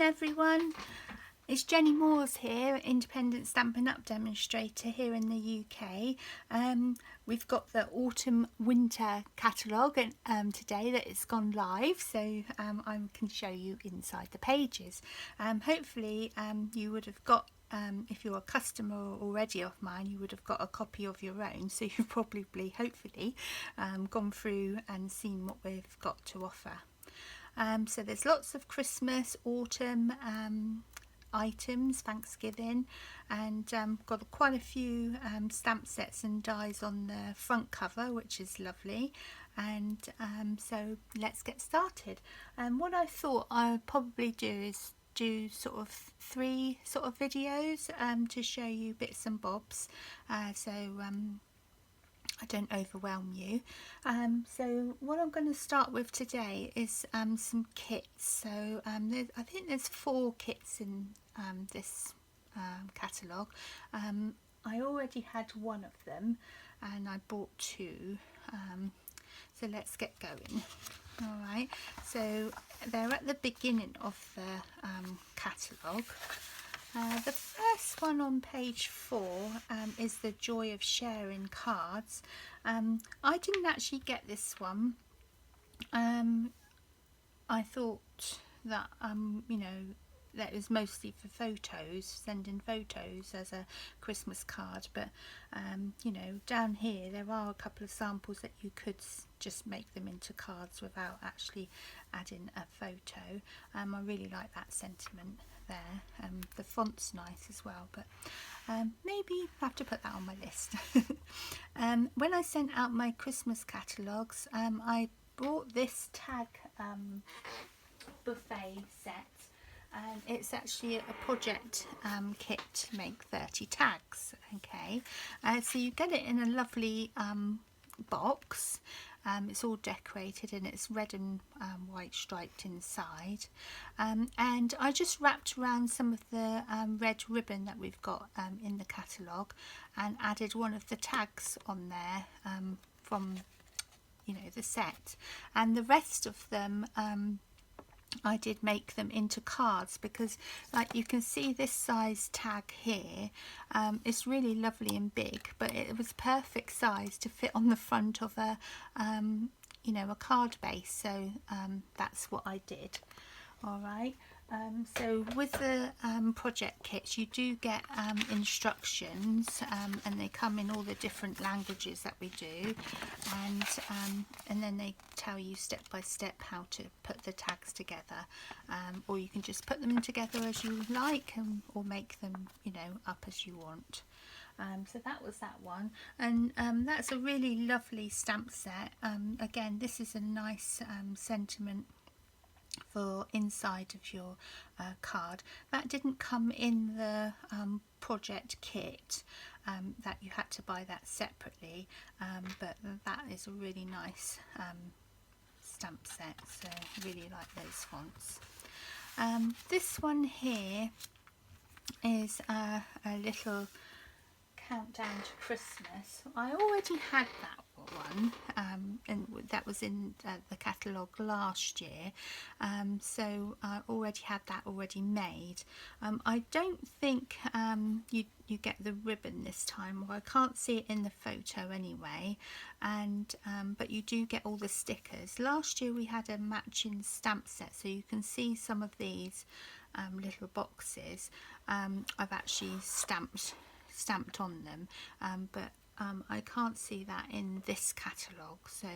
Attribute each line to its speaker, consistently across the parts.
Speaker 1: everyone, it's Jenny Moores here, independent Stampin' Up demonstrator here in the UK. We've got the autumn winter catalogue today that it's gone live, so I can show you inside the pages. Hopefully you would have got, if you're a customer already of mine, you would have got a copy of your own, so you've probably hopefully gone through and seen what we've got to offer. So there's lots of Christmas, autumn items, Thanksgiving, and got quite a few stamp sets and dies on the front cover, which is lovely. And so let's get started. What I thought I would probably do is do sort of 3 videos to show you bits and bobs, so I don't overwhelm you. So what I'm going to start with today is some kits. So I think there's 4 kits in this catalogue. I already had one of them and I bought 2. So let's get going. Alright, so they're at the beginning of the catalogue. The first one on page 4 is the Joy of Sharing cards. I didn't actually get this one. I thought that you know, that was mostly for photos, sending photos as a Christmas card, but you know, down here there are a couple of samples that you could just make them into cards without actually adding a photo. I really like that sentiment there. The font's nice as well, but maybe I have to put that on my list. When I sent out my Christmas catalogues, I bought this tag buffet set. It's actually a project kit to make 30 tags. Okay, so you get it in a lovely box. It's all decorated and it's red and white striped inside, and I just wrapped around some of the red ribbon that we've got in the catalogue and added one of the tags on there from, you know, the set, and the rest of them I did make them into cards, because like you can see this size tag here, it's really lovely and big, but it was perfect size to fit on the front of a you know, a card base, so that's what I did. Alright, so with the project kits you do get instructions, and they come in all the different languages that we do, and then they tell you step by step how to put the tags together, or you can just put them together as you like, or make them, you know, up as you want. So that was that one, and that's a really lovely stamp set. Again, this is a nice sentiment for inside of your card. That didn't come in the project kit, that you had to buy that separately, but that is a really nice stamp set, so I really like those fonts. This one here is a little countdown to Christmas. I already had that one, and that was in the catalogue last year, so I already had that already made. I don't think you get the ribbon this time, or I can't see it in the photo anyway, and but you do get all the stickers. Last year we had a matching stamp set, so you can see some of these little boxes I've actually stamped on them, but I can't see that in this catalogue, so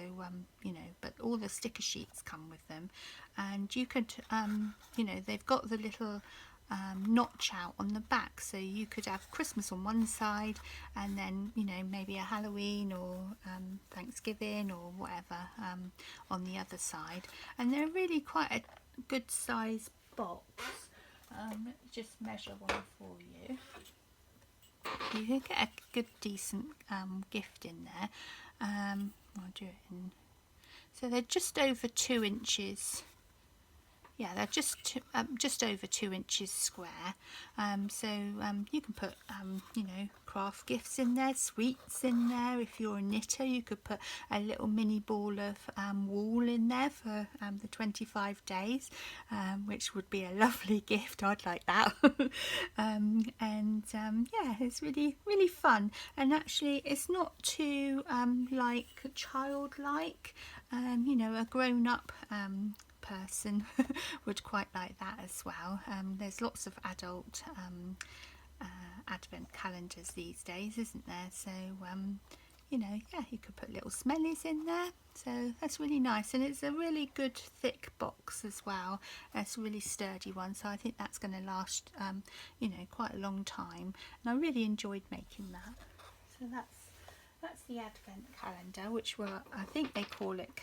Speaker 1: you know, but all the sticker sheets come with them, and you could you know, they've got the little notch out on the back, so you could have Christmas on one side and then, you know, maybe a Halloween or Thanksgiving or whatever on the other side, and they're really quite a good size box. Let me just measure one for you. You can get a good decent gift in there. I'll do it in, so they're just over 2 inches. yeah, they're just over 2 inches square. So you can put you know, craft gifts in there, sweets in there. If you're a knitter, you could put a little mini ball of wool in there for the 25 days, which would be a lovely gift. I'd like that. Yeah, it's really fun, and actually it's not too like childlike. You know, a grown-up person would quite like that as well. There's lots of adult advent calendars these days, isn't there? So you know, yeah, you could put little smellies in there, so that's really nice, and it's a really good thick box as well. It's a really sturdy one, so I think that's going to last you know, quite a long time, and I really enjoyed making that. So that's the advent calendar, which I think they call it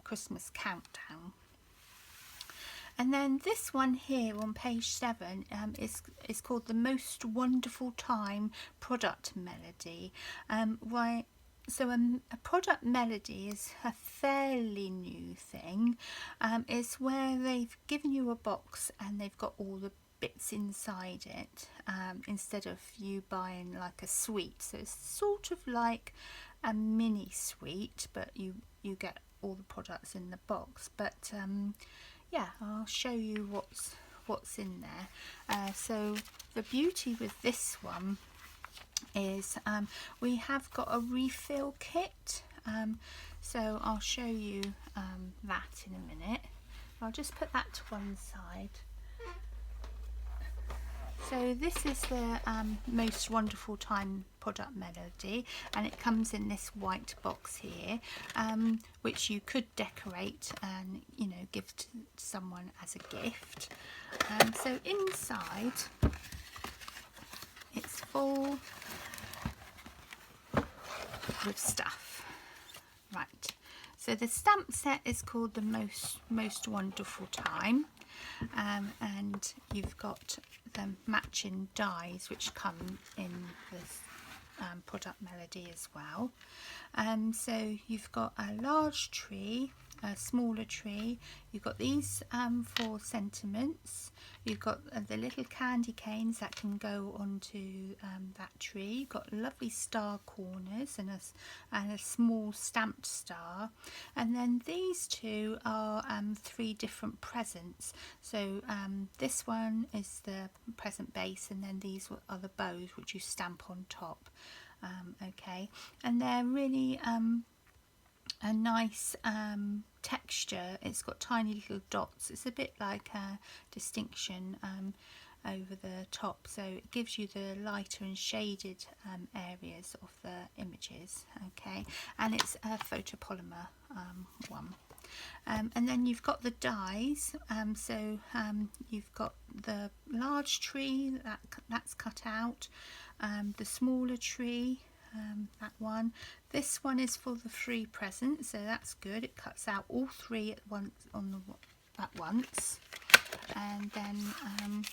Speaker 1: Christmas Countdown. And then this one here on page 7 is called The Most Wonderful Time Product Melody. So a product melody is a fairly new thing. It's where they've given you a box and they've got all the bits inside it, instead of you buying like a suite. So it's sort of like a mini suite, but you get all the products in the box. But yeah, I'll show you what's in there. So the beauty with this one is we have got a refill kit, so I'll show you that in a minute. I'll just put that to one side. So this is the Most Wonderful Time product melody, and it comes in this white box here, which you could decorate and, you know, give to someone as a gift. So inside it's full with stuff. Right, so the stamp set is called the Most Wonderful Time, and you've got the matching dies which come in this product melody as well. So you've got a large tree, a smaller tree, you've got these 4 sentiments, you've got the little candy canes that can go onto that tree, you've got lovely star corners and a small stamped star, and then these 2 are 3 different presents. So this one is the present base, and then these are the bows which you stamp on top. Okay, and they're really a nice texture. It's got tiny little dots. It's a bit like a distinction over the top, so it gives you the lighter and shaded areas of the images. Okay, and it's a photopolymer one. And then you've got the dies. So you've got the large tree that's cut out, the smaller tree, that one. This one is for the 3 presents, so that's good. It cuts out all 3 at once at once. And then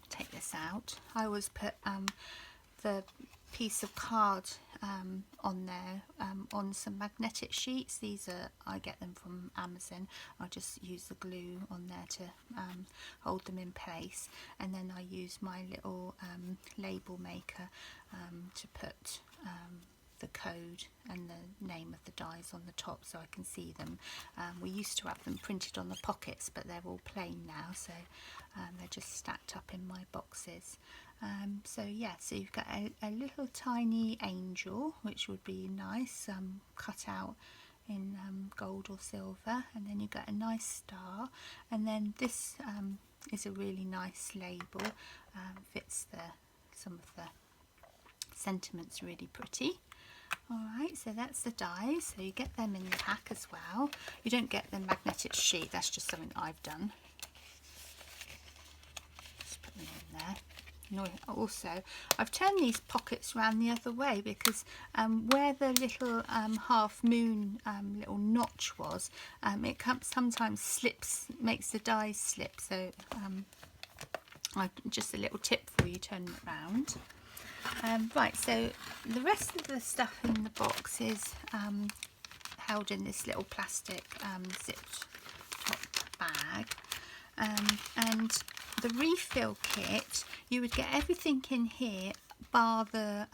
Speaker 1: take this out. I always put the piece of card on there, on some magnetic sheets. These are, I get them from Amazon. I just use the glue on there to hold them in place, and then I use my little label maker to put the code and the name of the dies on the top so I can see them. We used to have them printed on the pockets, but they're all plain now, so they're just stacked up in my boxes. So yeah, so you've got a little tiny angel, which would be nice, cut out in gold or silver, and then you've got a nice star, and then this is a really nice label, fits some of the sentiments really pretty. Alright, so that's the dies, so you get them in the pack as well. You don't get the magnetic sheet, that's just something I've done. Just put them in there. Also, I've turned these pockets around the other way because where the little half moon little notch was, it sometimes slips, makes the dies slip. So just a little tip for you, turn it around. Right, so the rest of the stuff in the box is held in this little plastic zipped top bag. And the refill kit, you would get everything in here bar the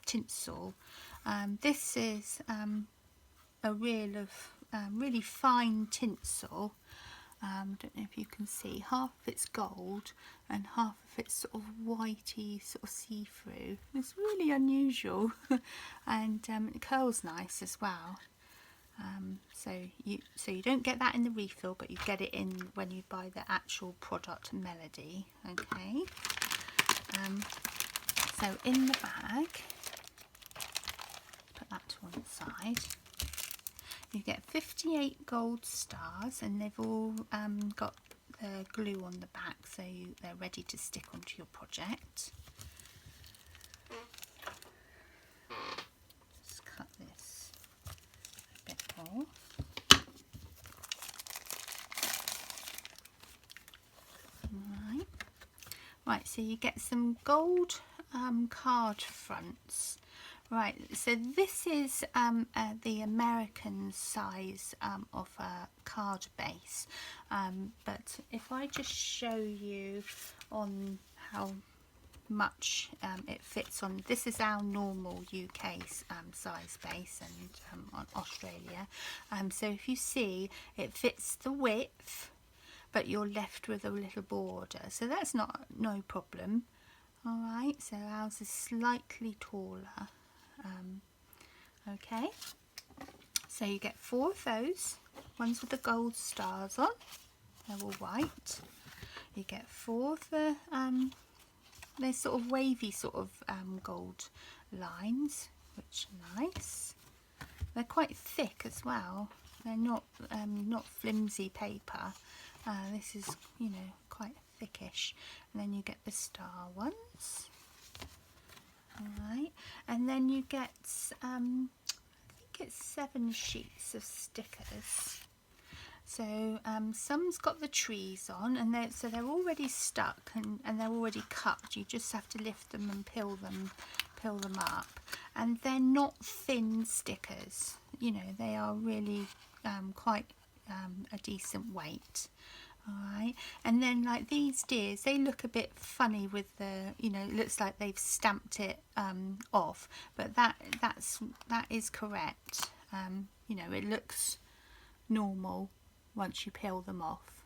Speaker 1: tinsel. This is a reel of really fine tinsel. I don't know if you can see, half of it's gold and half of it's sort of whitey, sort of see-through. It's really unusual and it curls nice as well. So you don't get that in the refill, but you get it in when you buy the actual product Melody. Okay. So in the bag, put that to one side. You get 58 gold stars, and they've all got the glue on the back, so they're ready to stick onto your project. Just cut this a bit more. Right, so you get some gold card fronts. Right, so this is the American size of a card base, but if I just show you on how much it fits on, this is our normal UK size base, and on Australia, so if you see, it fits the width, but you're left with a little border, so that's no problem. All right, so ours is slightly taller. Okay, so you get 4 of those, ones with the gold stars on, they're all white. You get 4 of the they're sort of wavy sort of gold lines, which are nice. They're quite thick as well, they're not flimsy paper. This is, you know, quite thickish. And then you get the star ones. Alright, and then you get, I think it's 7 sheets of stickers. So some's got the trees on, and they're already stuck and they're already cut. You just have to lift them and peel them up. And they're not thin stickers. You know, they are really quite a decent weight. Alright, and then like these deers, they look a bit funny with the, you know, it looks like they've stamped it off, but that is correct. You know, it looks normal once you peel them off.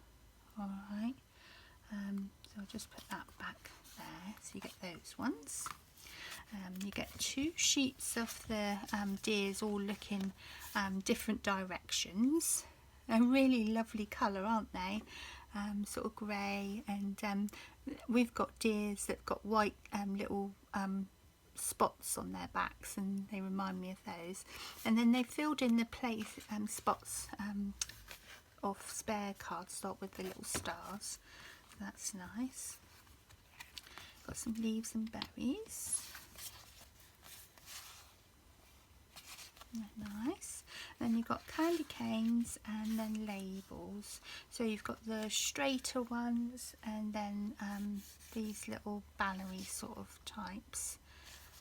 Speaker 1: Alright, so I'll just put that back there, so you get those ones. You get 2 sheets of the deers all looking different directions. A really lovely colour, aren't they? Sort of grey, and we've got deers that got white little spots on their backs, and they remind me of those. And then they filled in the place spots of spare cardstock with the little stars. So that's nice. Got some leaves and berries. Nice. Then you've got candy canes and then labels. So you've got the straighter ones, and then these little bannery sort of types.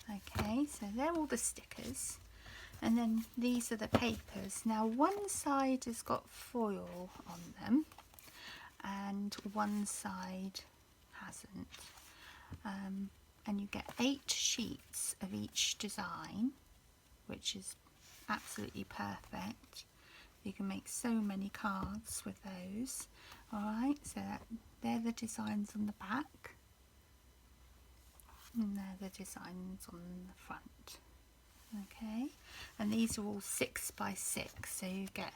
Speaker 1: Okay, so they're all the stickers, and then these are the papers. Now one side has got foil on them and one side hasn't, and you get 8 sheets of each design, which is absolutely perfect. You can make so many cards with those. Alright, so they're the designs on the back, and they're the designs on the front. Okay, and these are all 6 by 6, so you get,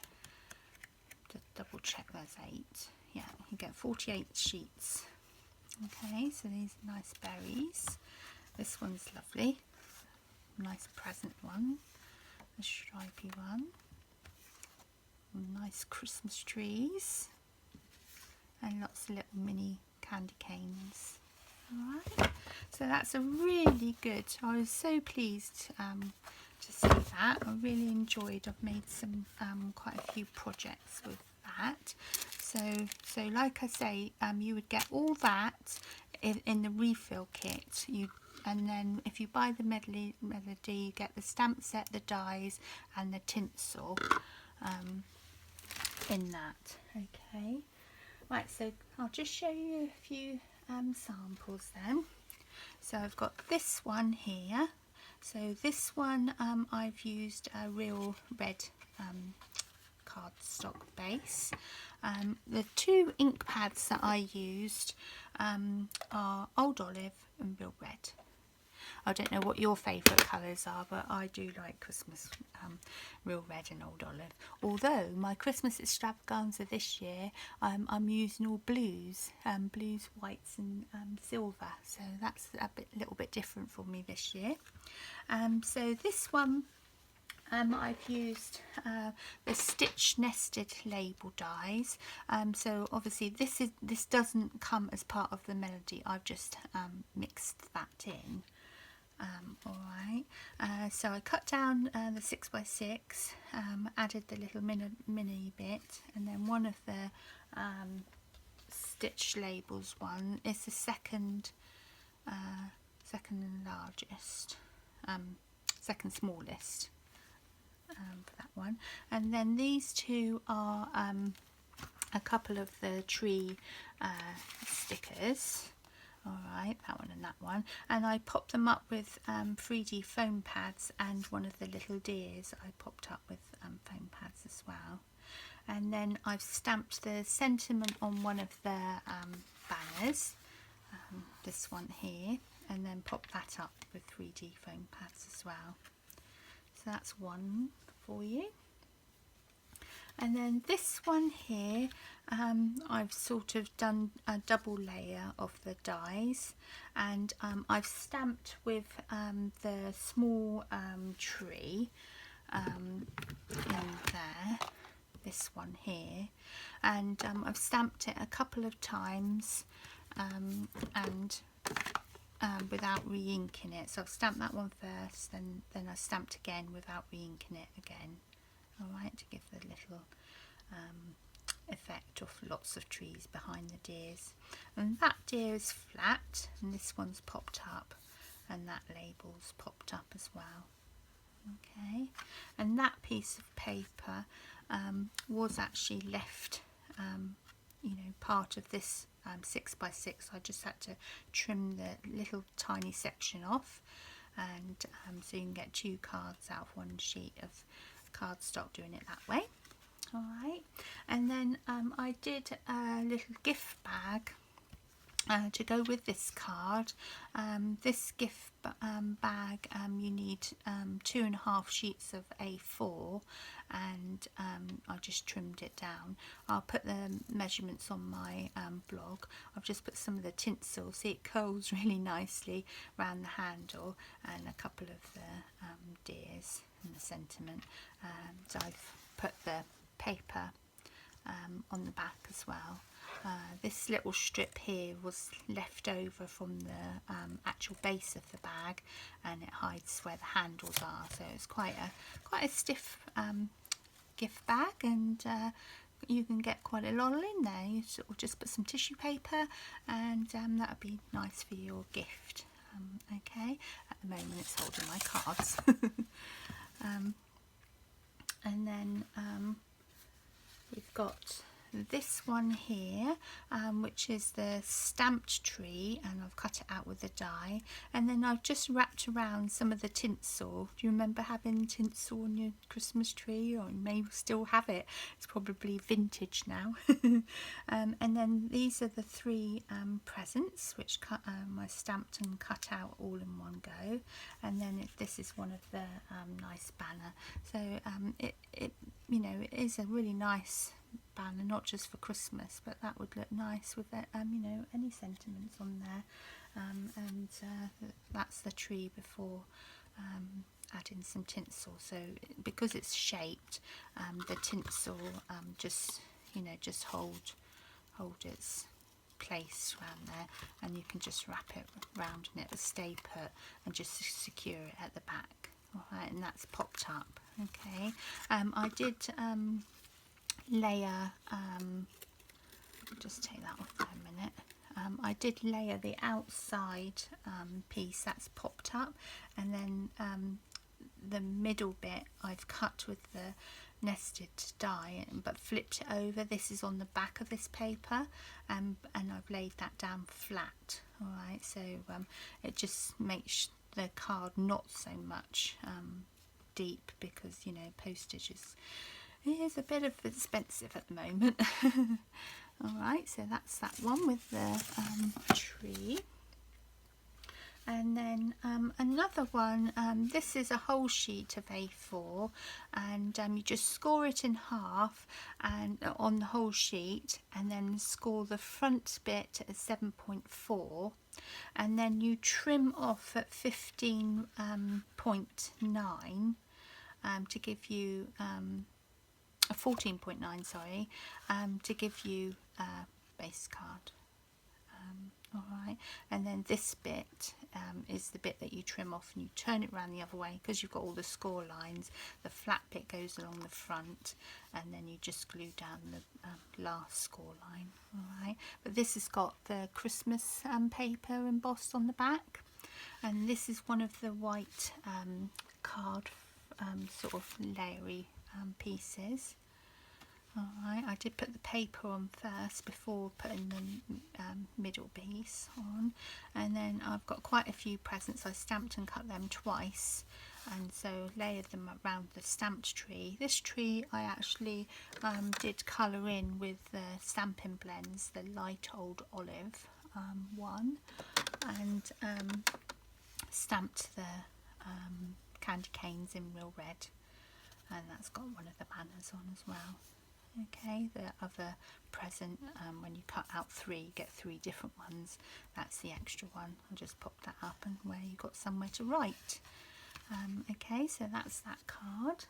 Speaker 1: just double check, there's 8. Yeah, you get 48 sheets. Okay, so these are nice berries. This one's lovely, nice present one. A stripy one, nice Christmas trees, and lots of little mini candy canes. Alright, so that's a really good, I was so pleased to see that. I really enjoyed, I've made some quite a few projects with that. So like I say, you would get all that in the refill kit. And then if you buy the Melody, you get the stamp set, the dies and the tinsel in that. Okay, Right, so I'll just show you a few samples then. So I've got this one here. So this one I've used a real red cardstock base. The two ink pads that I used are Old Olive and Real Red. I don't know what your favourite colours are, but I do like Christmas Real Red and Old Olive. Although my Christmas extravaganza this year, I'm using all blues, blues, whites and silver. So that's a little bit different for me this year. So this one, I've used the stitch nested label dies. So obviously this doesn't come as part of the melody. I've just mixed that in. Alright, so I cut down the 6x6, added the little mini bit, and then one of the stitch labels one is the second largest, second smallest for that one. And then these two are a couple of the tree stickers. Alright, that one and that one, and I popped them up with 3D foam pads, and one of the little deers I popped up with foam pads as well. And then I've stamped the sentiment on one of the banners, this one here, and then popped that up with 3D foam pads as well. So that's one for you. And then this one here, I've sort of done a double layer of the dies, and I've stamped with the small tree in there, this one here, and I've stamped it a couple of times and without re-inking it. So I've stamped that one first, then I stamped again without re-inking it again. Alright, to give the little effect of lots of trees behind the deers. And that deer is flat, and this one's popped up, and that label's popped up as well. Okay, and that piece of paper was actually left, you know, part of this 6x6. I just had to trim the little tiny section off, and so you can get two cards out of one sheet of cardstock doing it that way. Alright, and then I did a little gift bag to go with this card. This gift bag, you need 2.5 sheets of A4, and I just trimmed it down. I'll put the measurements on my blog. I've just put some of the tinsel, see it curls really nicely around the handle, and a couple of the deers and the sentiment. So I've put the paper on the back as well. This little strip here was left over from the actual base of the bag, and it hides where the handles are, so it's quite a stiff gift bag, and you can get quite a lot in there. You sort of just put some tissue paper, and that would be nice for your gift. Okay, at the moment it's holding my cards. And then we've got this one here, which is the stamped tree, and I've cut it out with a die, and then I've just wrapped around some of the tinsel. Do you remember having tinsel on your Christmas tree? Or you may still have it, it's probably vintage now. And then these are the three presents, which I stamped and cut out all in one go, and then this is one of the nice banner. So it you know, it is a really nice banner, not just for Christmas, but that would look nice with it, you know, any sentiments on there. And that's the tree before adding some tinsel. So because it's shaped, the tinsel just, you know, just hold its place around there, and you can just wrap it round and it will stay put and just secure it at the back. Alright, and that's popped up. Okay, I did layer, just take that off for a minute. I did layer the outside piece, that's popped up, and then the middle bit I've cut with the nested die, but flipped it over. This is on the back of this paper, and I've laid that down flat. Alright, so it just makes the card not so much deep, because you know postage is a bit of expensive at the moment. Alright, so that's that one with the tree. And then another one, this is a whole sheet of A4, and you just score it in half and on the whole sheet, and then score the front bit at 7.4, and then you trim off at 15.9 to give you 14.9, sorry, to give you a base card. Alright, and then this bit is the bit that you trim off, and you turn it around the other way because you've got all the score lines. The flat bit goes along the front, and then you just glue down the last score line. Alright, but this has got the Christmas paper embossed on the back, and this is one of the white card sort of layery pieces. Alright, I did put the paper on first before putting the middle piece on, and then I've got quite a few presents. I stamped and cut them twice, and so layered them around the stamped tree. This tree I actually did colour in with the Stampin blends, the light old olive one, and stamped the candy canes in real red, and that's got one of the banners on as well. Okay, the other present, when you cut out 3, you get 3 different ones. That's the extra one. I'll just pop that up, and where you got somewhere to write. Okay, so that's that card.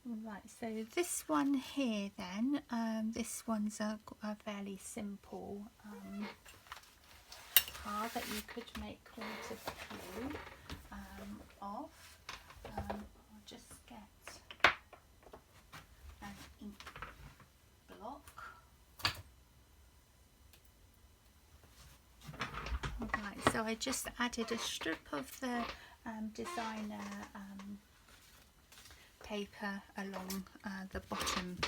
Speaker 1: Right, so this one here then, this one's a fairly simple card that you could make quite a few of. I'll just get an ink block. Alright, so I just added a strip of the designer paper along the bottom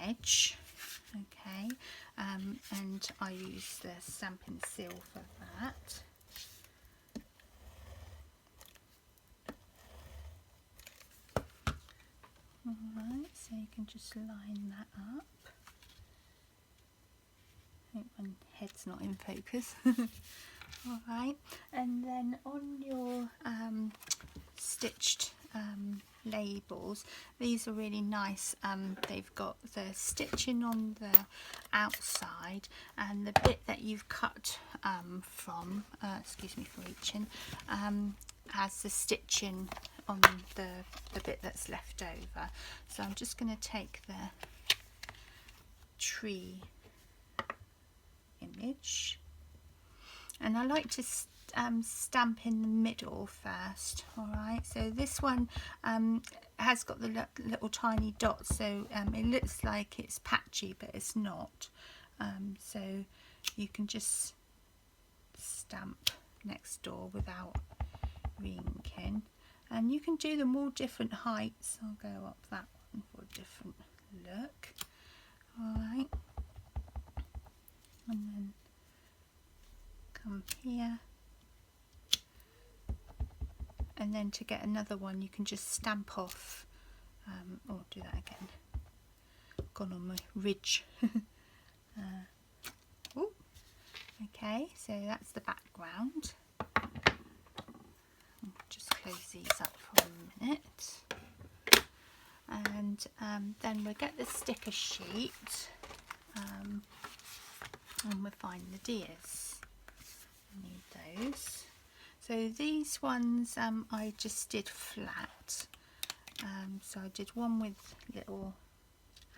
Speaker 1: edge, okay, and I use the Stampin seal for that. Alright, so you can just line that up. I think my head's not in focus. Alright, and then on your stitched labels, these are really nice. They've got the stitching on the outside, and the bit that you've cut from, excuse me for reaching, has the stitching on the bit that's left over. So I'm just going to take the tree image, and I like to stamp in the middle first. Alright, so this one has got the little tiny dots, so it looks like it's patchy, but it's not. So you can just stamp next door without re-inking, and you can do them all different heights. I'll go up that one for a different look. Alright, and then come here, and then to get another one you can just stamp off, or do that again, gone on my ridge. Ooh. Okay, so that's the background. I'll just close these up for a minute, and then we'll get the sticker sheet, and we'll find the deers. I need those. So these ones I just did flat. So I did one with little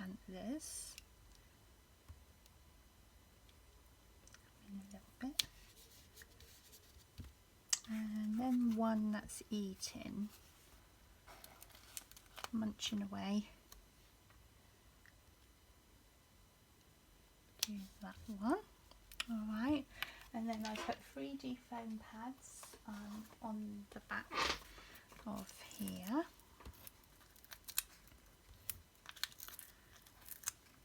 Speaker 1: antlers in a little bit, and then one that's eating, munching away. Do that one. Alright, and then I put 3D foam pads on the back of here.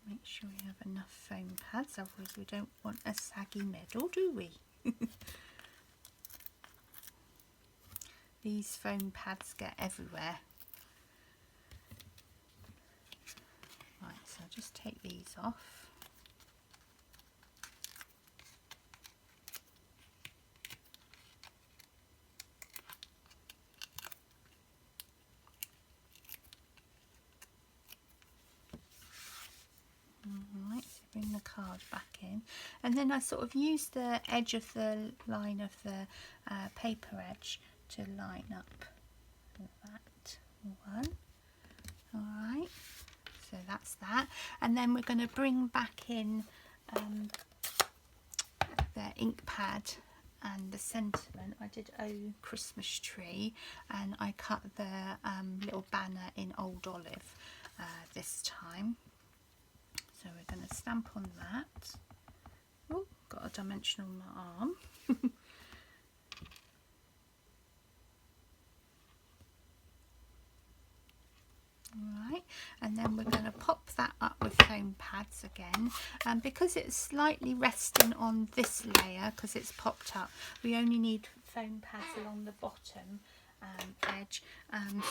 Speaker 1: Make sure you have enough foam pads, otherwise we don't want a saggy middle, do we? These foam pads get everywhere. Right, so I'll just take these off. Alright, so bring the card back in, and then I sort of use the edge of the line of the paper edge to line up that one. Alright, so that's that, and then we're going to bring back in the ink pad and the sentiment. I did "Oh Christmas Tree," and I cut the little banner in Old Olive this time. So we're going to stamp on that. Oh, got a dimension on my arm. Alright, and then we're going to pop that up with foam pads again. And because it's slightly resting on this layer, because it's popped up, we only need foam pads along the bottom edge.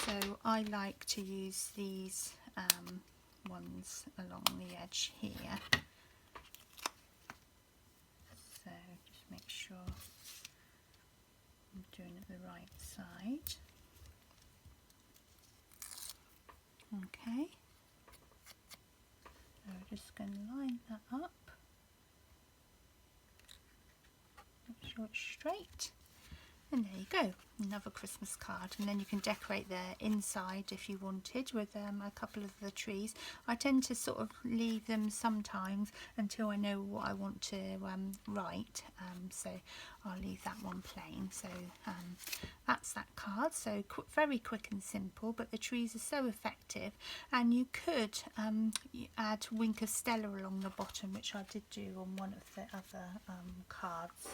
Speaker 1: So I like to use these ones along the edge here. So just make sure I'm doing it the right side. Okay, so we're just going to line that up, make sure it's straight, and there you go, another Christmas card. And then you can decorate the inside if you wanted with a couple of the trees. I tend to sort of leave them sometimes until I know what I want to write, so I'll leave that one plain. So that's that card. So very quick and simple, but the trees are so effective. And you could add Wink of Stella along the bottom, which I did do on one of the other cards.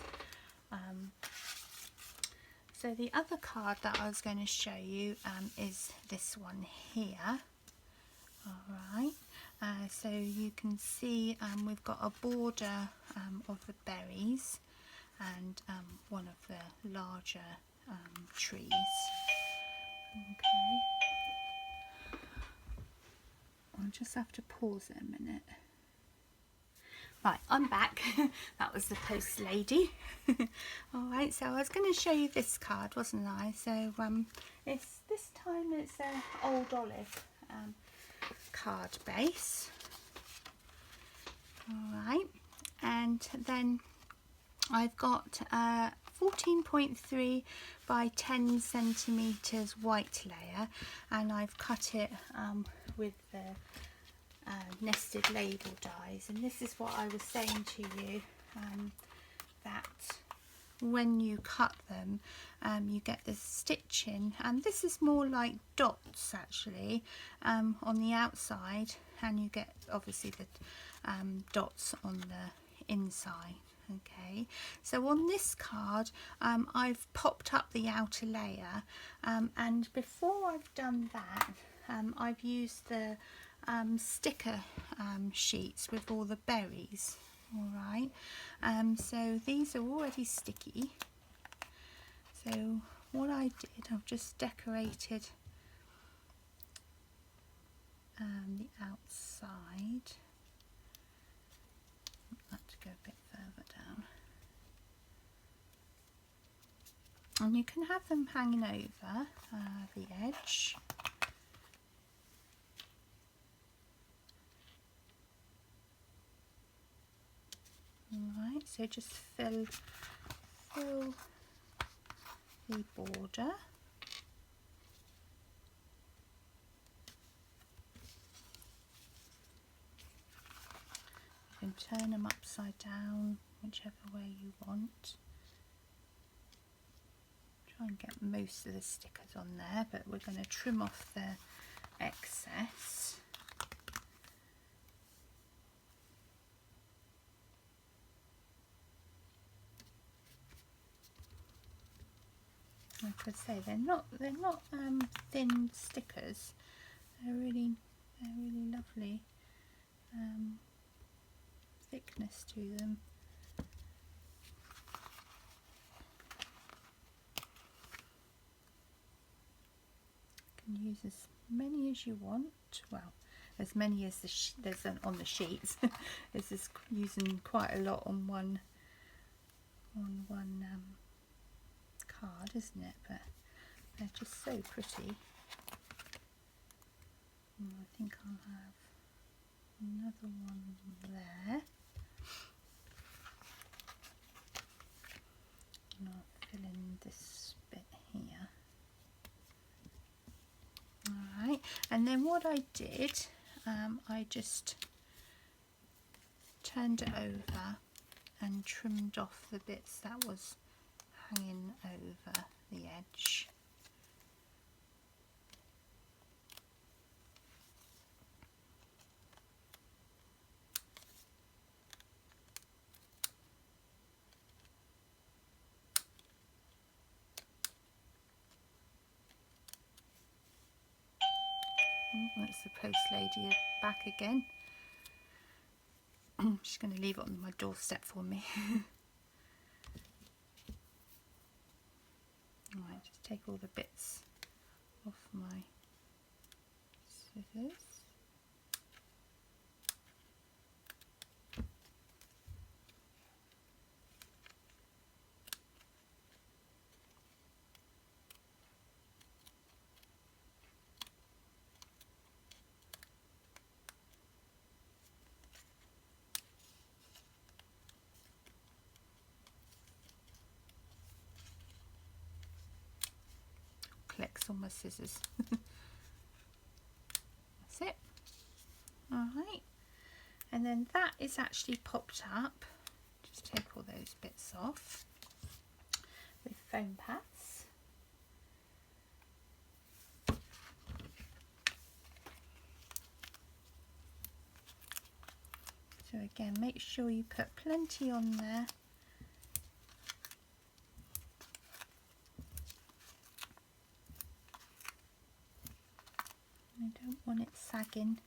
Speaker 1: So the other card that I was going to show you is this one here. Alright, so you can see we've got a border of the berries and one of the larger trees. Okay, I'll just have to pause it a minute. Right, I'm back. That was the post lady. Alright, so I was going to show you this card, wasn't I? So it's this time it's an Old Olive card base. Alright, and then I've got 14.3 by 10 centimeters white layer, and I've cut it with the nested label dies. And this is what I was saying to you, that when you cut them you get the stitching, and this is more like dots actually on the outside, and you get obviously the dots on the inside. Okay, so on this card I've popped up the outer layer, and before I've done that I've used the sticker sheets with all the berries. Alright, so these are already sticky. So what I did, I've just decorated the outside. I'd like to go a bit further down. And you can have them hanging over the edge. Alright, so just fill the border. You can turn them upside down, whichever way you want. Try and get most of the stickers on there, but we're going to trim off the excess. like I say, they're not thin stickers. They're really lovely thickness to them. You can use as many as you want. Well, as many as there's on the sheets. This is using quite a lot on one card, isn't it? But they're just so pretty. I think I'll have another one there, and I'll fill in this bit here. Alright, and then what I did, I just turned it over and trimmed off the bits that was hanging over the edge. That's the post lady back again. She's going to leave it on my doorstep for me. Alright, just take all the bits off my scissors. Collects all my scissors. That's it. Alright, and then that is actually popped up. Just take all those bits off with foam pads. So again, make sure you put plenty on there. I don't want it sagging.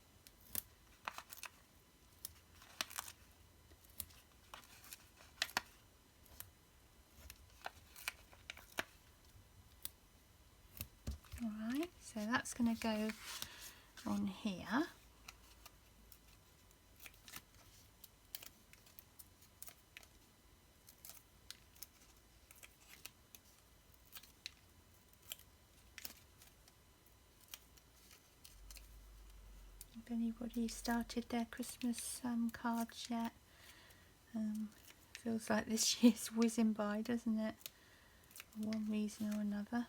Speaker 1: Alright, so that's going to go on here. Have anybody started their Christmas cards yet? Feels like this year's whizzing by, doesn't it? For one reason or another.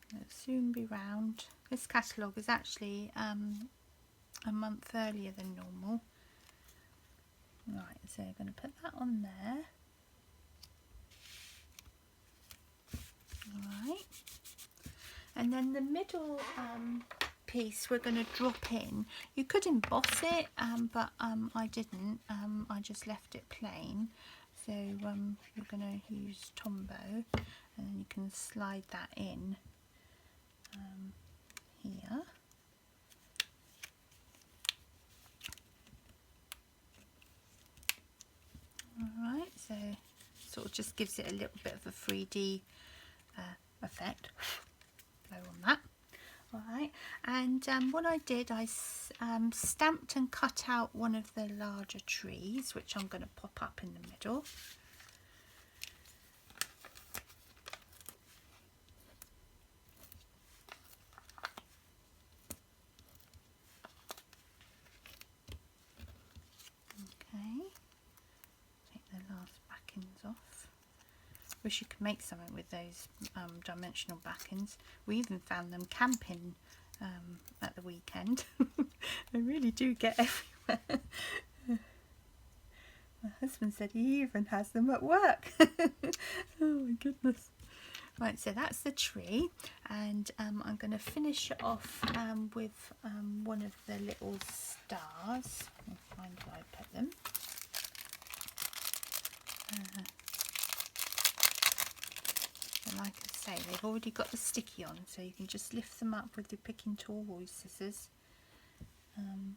Speaker 1: It'll soon be round. This catalogue is actually a month earlier than normal. Right, so I'm going to put that on there. Alright. And then the middle piece we're going to drop in. You could emboss it, but I didn't. I just left it plain. So we're going to use Tombow, and then you can slide that in here. Alright, so sort of just gives it a little bit of a 3D effect. Blow on that. Alright, and what I did, I stamped and cut out one of the larger trees, which I'm going to pop up in the middle. Okay, take the last backings off. Wish you could make something with those dimensional backings. We even found them camping at the weekend. They really do get everywhere. My husband said he even has them at work. Oh my goodness. Right, so that's the tree, and I'm going to finish it off with one of the little stars. I'll find where I put them. like I say, they've already got the sticky on, so you can just lift them up with your picking tool or your scissors, and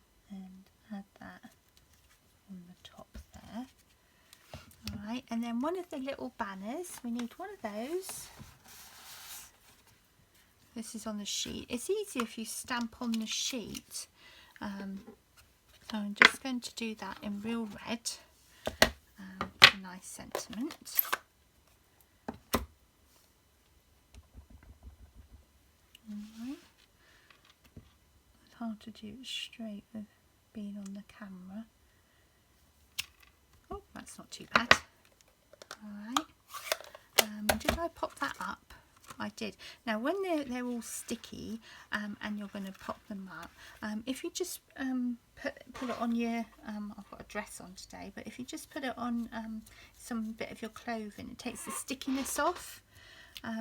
Speaker 1: add that on the top there. Alright, and then one of the little banners, we need one of those. This is on the sheet. It's easier if you stamp on the sheet. So I'm just going to do that in real red. It's a nice sentiment. Alright. It's hard to do it straight with being on the camera. Oh, that's not too bad. Alright. Did I pop that up? I did. Now when they're all sticky and you're going to pop them up, if you just put it on your, I've got a dress on today, but if you just put it on some bit of your clothing, it takes the stickiness off. You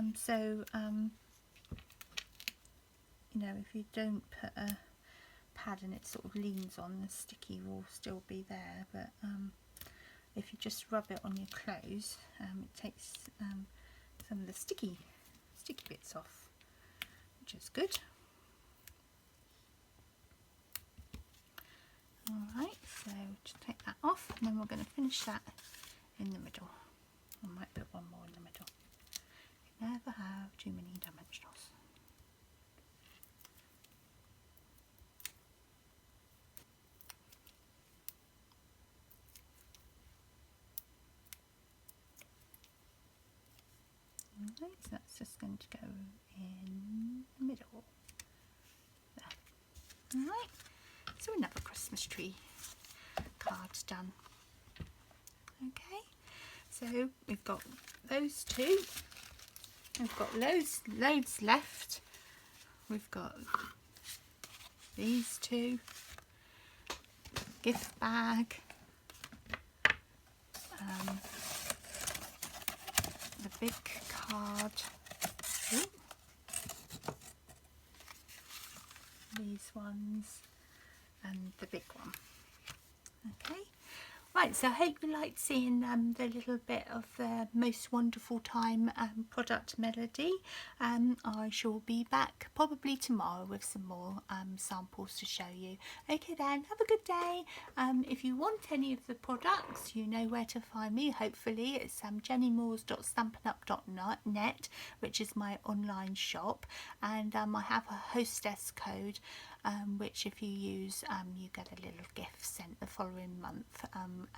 Speaker 1: know, if you don't put a pad and it sort of leans on, the sticky will still be there, but if you just rub it on your clothes, it takes some of the sticky bits off, which is good. Alright, so just take that off, and then we're going to finish that in the middle. I might put one more in the middle. You never have too many dimensionals. Right, so that's just going to go in the middle there. Alright, so another Christmas tree card's done. Okay, so we've got those two. We've got loads left. We've got these two. Gift bag. The big card. Ooh. These ones and the big one. Okay, right, so I hope you liked seeing the little bit of the Most Wonderful Time product melody. I shall be back probably tomorrow with some more samples to show you. Okay then, have a good day. If you want any of the products, you know where to find me. Hopefully it's jennymoores.stampinup.net, which is my online shop, and I have a hostess code which if you use you get a little gift sent the following month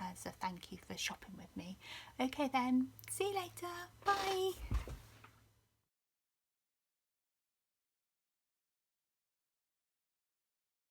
Speaker 1: as a thank you for shopping with me. Okay then, see you later, bye.